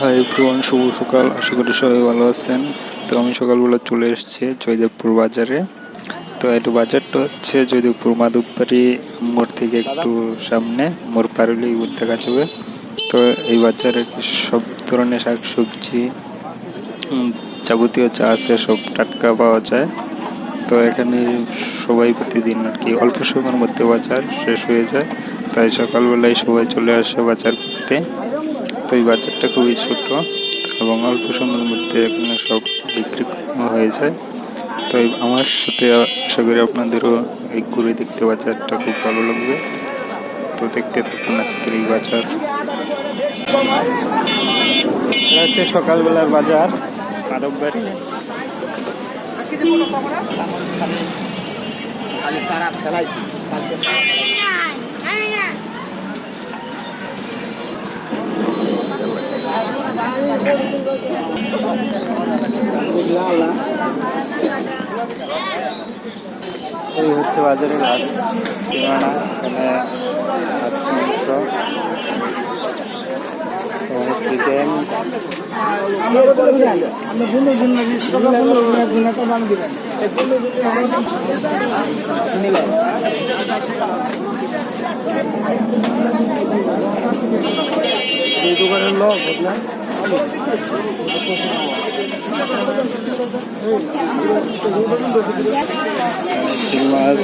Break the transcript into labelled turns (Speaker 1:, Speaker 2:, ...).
Speaker 1: Hi everyone, শুভ সকাল। আশা করি সবাই ভালো আছেন। তো আমি সকালবেলা চলে এসেছি জয়দেবপুর বাজারে। তো এটা বাজারটা হচ্ছে জয়দেবপুর মাধববাড়ি মোড় থেকে একটু সামনে, মোড় পার হলেই দেখা যাবে। তো এই বাজারে সব ধরনের শাকসবজি, যাবতীয় যা আছে সব টাটকা পাওয়া যায়। তো এখানে সবাই প্রতিদিন আর কি অল্প সময়ের মধ্যে বাজার শেষ হয়ে যায়, তাই সকালবেলায় সবাই চলে আসে বাজার করতে। তো এই বাজারটা খুবই ছোট এবং অল্প সময়ের মধ্যে এখানে সব বিক্রি হয়ে যায়। তো আমার সাথে আশা করি আপনাদেরও এই ঘুরে দেখতে বাজারটা খুব ভালো লাগবে। তো দেখতে থাকুন আজকের এই বাজার। এটা হচ্ছে সকালবেলার বাজার মাধববাড়ি। এই হচ্ছে বাজারের মাছ ঠিকানা। এখানে মাছ, মাংস, চিকেন, দোকানের লোক মাছ,